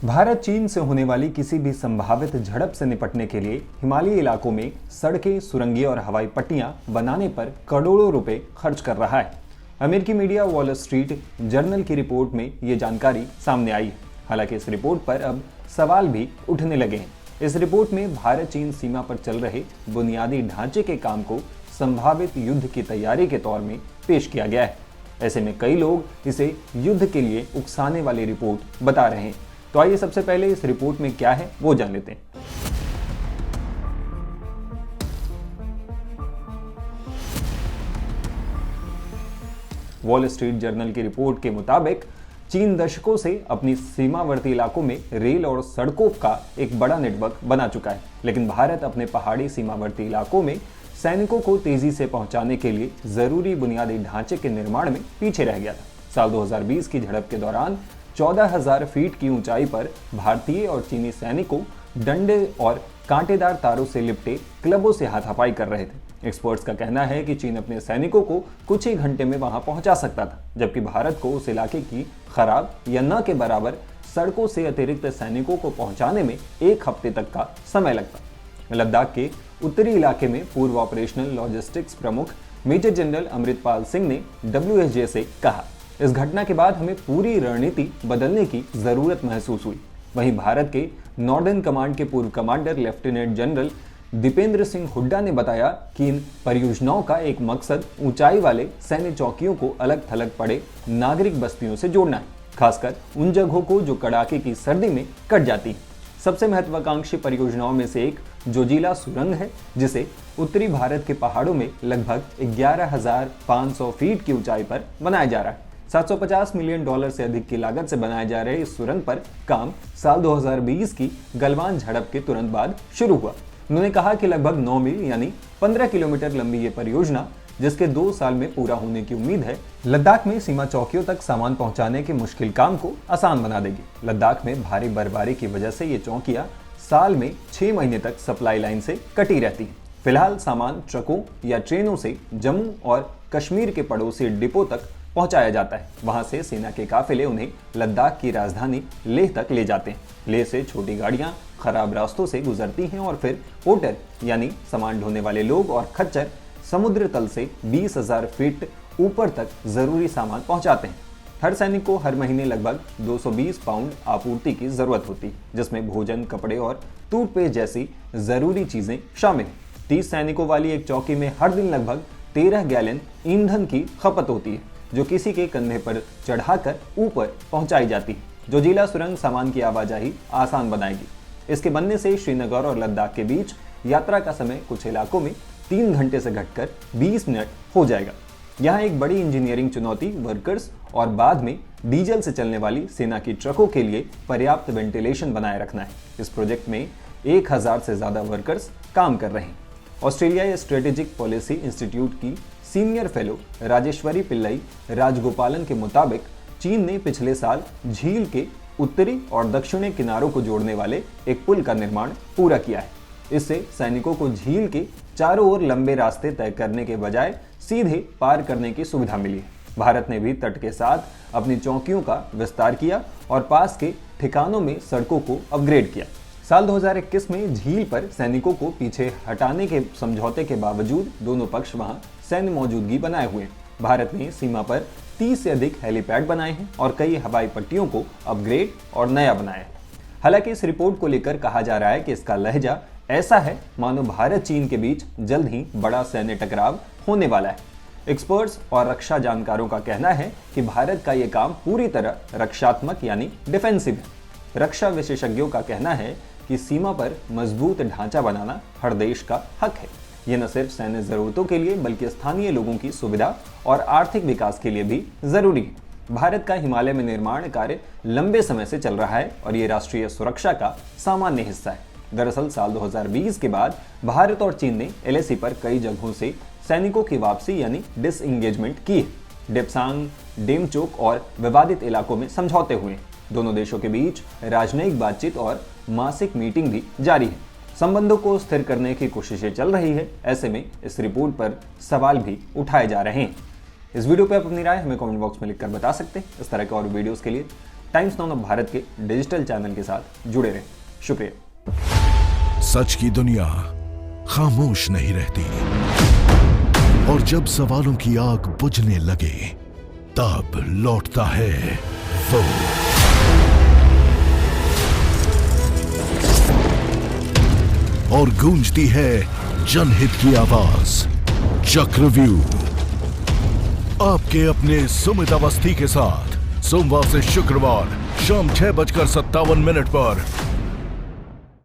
भारत चीन से होने वाली किसी भी संभावित झड़प से निपटने के लिए हिमालयी इलाकों में सड़कें, सुरंगें और हवाई पट्टियां बनाने पर करोड़ों रुपए खर्च कर रहा है। अमेरिकी मीडिया वॉल स्ट्रीट जर्नल की रिपोर्ट में ये जानकारी सामने आई है। हालांकि इस रिपोर्ट पर अब सवाल भी उठने लगे हैं। इस रिपोर्ट में भारत चीन सीमा पर चल रहे बुनियादी ढांचे के काम को संभावित युद्ध की तैयारी के तौर में पेश किया गया है। ऐसे में कई लोग इसे युद्ध के लिए उकसाने वाली रिपोर्ट बता रहे हैं। तो आइए सबसे पहले इस रिपोर्ट में क्या है वो जान लेते हैं। वॉल स्ट्रीट जर्नल की रिपोर्ट के मुताबिक चीन दशकों से अपनी सीमावर्ती इलाकों में रेल और सड़कों का एक बड़ा नेटवर्क बना चुका है, लेकिन भारत अपने पहाड़ी सीमावर्ती इलाकों में सैनिकों को तेजी से पहुंचाने के लिए जरूरी बुनियादी ढांचे के निर्माण में पीछे रह गया था। साल 2020 की झड़प के दौरान 14,000 फीट की ऊंचाई पर भारतीय और चीनी सैनिकों डंडे और कांटेदार तारों से लिपटे क्लबों से हाथापाई कर रहे थे। एक्सपर्ट्स का कहना है कि चीन अपने सैनिकों को कुछ ही घंटे में वहां पहुंचा सकता था, जबकि भारत को उस इलाके की खराब या न के बराबर सड़कों से अतिरिक्त सैनिकों को पहुंचाने में 1 हफ्ते तक का समय लगता। लद्दाख के उत्तरी इलाके में पूर्व ऑपरेशनल लॉजिस्टिक्स प्रमुख मेजर जनरल अमृतपाल सिंह ने WSJ से कहा, इस घटना के बाद हमें पूरी रणनीति बदलने की जरूरत महसूस हुई। वहीं भारत के नॉर्दर्न कमांड के पूर्व commander lieutenant general Dipendra Singh Hooda ने बताया कि इन परियोजनाओं का एक मकसद ऊंचाई वाले सैन्य चौकियों को अलग थलग पड़े नागरिक बस्तियों से जोड़ना है, खासकर उन जगहों को जो कड़ाके की सर्दी में कट जाती है। सबसे महत्वाकांक्षी परियोजनाओं में से एक जोजिला सुरंग है, जिसे उत्तरी भारत के पहाड़ों में लगभग 11,500 फीट की ऊंचाई पर बनाया जा रहा है। $750 मिलियन से अधिक की लागत से बनाए जा रहे इस सुरंग पर काम साल 2020 की गलवान झड़प के तुरंत बाद शुरू हुआ। उन्होंने कहा कि लगभग 9 मील यानी 15 किलोमीटर लंबी ये परियोजना, जिसके 2 साल में पूरा होने की उम्मीद है, लद्दाख में सीमा चौकियों तक सामान पहुंचाने के मुश्किल काम को आसान बना देगी। लद्दाख में भारी बर्फबारी की वजह से ये चौकियां साल में 6 महीने तक सप्लाई लाइन से कटी रहती हैं। फिलहाल सामान ट्रकों या ट्रेनों से जम्मू और कश्मीर के पड़ोसी डिपो तक पहुंचाया जाता है। वहां से सेना के काफिले उन्हें लद्दाख की राजधानी लेह तक ले जाते हैं। लेह से छोटी गाड़ियां खराब रास्तों से गुजरती हैं और फिर पोर्टर यानी सामान ढोने वाले लोग और खच्चर समुद्र तल से 20,000 फीट ऊपर तक जरूरी सामान पहुंचाते हैं। हर सैनिक को हर महीने लगभग 220 पाउंड आपूर्ति की जरूरत होती है, जिसमें भोजन, कपड़े और टूथपेस्ट जैसी जरूरी चीजें शामिल हैं। 30 सैनिकों वाली एक चौकी में हर दिन लगभग 13 गैलन ईंधन की खपत होती है, जो किसी के कंधे पर चढ़ाकर ऊपर पहुंचाई जाती है। जोजिला सुरंग सामान की आवाजाही आसान बनाएगी। इसके बनने से श्रीनगर और लद्दाख के बीच यात्रा का समय कुछ इलाकों में 3 घंटे से घटकर 20 मिनट हो जाएगा। यहाँ एक बड़ी इंजीनियरिंग चुनौती वर्कर्स और बाद में डीजल से चलने वाली सेना की ट्रकों के लिए पर्याप्त वेंटिलेशन बनाए रखना है। इस प्रोजेक्ट में 1000 से ज्यादा वर्कर्स काम कर रहे हैं। ऑस्ट्रेलिया स्ट्रेटेजिक पॉलिसी इंस्टीट्यूट की सीनियर फेलो राजेश्वरी पिल्लई राजगोपालन के मुताबिक चीन ने पिछले साल झील के उत्तरी और दक्षिणी किनारों को जोड़ने वाले एक पुल का निर्माण पूरा किया है। इससे सैनिकों को झील के चारों ओर लंबे रास्ते तय करने के बजाय सीधे पार करने की सुविधा मिली है। भारत ने भी तट के साथ अपनी चौकियों का विस्तार किया और पास के ठिकानों में सड़कों को अपग्रेड किया। साल 2021 में झील पर सैनिकों को पीछे हटाने के समझौते के बावजूद दोनों पक्ष वहां सैन्य मौजूदगी बनाए हुए हैं। भारत ने सीमा पर 30 से अधिक हेलीपैड बनाए हैं और कई हवाई पट्टियों को अपग्रेड और नया बनाया है। हालांकि इस रिपोर्ट को लेकर कहा जा रहा है कि इसका लहजा ऐसा है मानो भारत चीन के बीच जल्द ही बड़ा सैन्य टकराव होने वाला है। एक्सपर्ट्स और रक्षा जानकारों का कहना है कि भारत का यह काम पूरी तरह रक्षात्मक यानी डिफेंसिव है। रक्षा विशेषज्ञों का कहना है कि सीमा पर मजबूत ढांचा बनाना हर देश का हक है। यह न सिर्फ सैन्य जरूरतों के लिए बल्कि स्थानीय लोगों की सुविधा और आर्थिक विकास के लिए भी जरूरी है। भारत का हिमालय में निर्माण कार्य लंबे समय से चल रहा है और ये राष्ट्रीय सुरक्षा का सामान्य हिस्सा है। दरअसल साल 2020 के बाद भारत और चीन ने LAC पर कई जगहों से सैनिकों की वापसी यानी डिसएंगेजमेंट की है। डेप्सांग, डेमचोक और विवादित इलाकों में समझौते हुए। दोनों देशों के बीच राजनयिक बातचीत और मासिक मीटिंग भी जारी है। संबंधों को स्थिर करने की कोशिशें चल रही है। ऐसे में इस रिपोर्ट पर सवाल भी उठाए जा रहे हैं। इस वीडियो पर आप अपनी राय हमें कमेंट बॉक्स में लिखकर बता सकते हैं। इस तरह के और वीडियोस के लिए टाइम्स नाउ भारत के डिजिटल चैनल के साथ जुड़े रहें। शुक्रिया। सच की दुनिया खामोश नहीं रहती, और जब सवालों की आग बुझने लगे तब लौटता है वो। और गूंजती है जनहित की आवाज। चक्रव्यूह आपके अपने सुमित अवस्थी के साथ सोमवार से शुक्रवार शाम 6:57 पर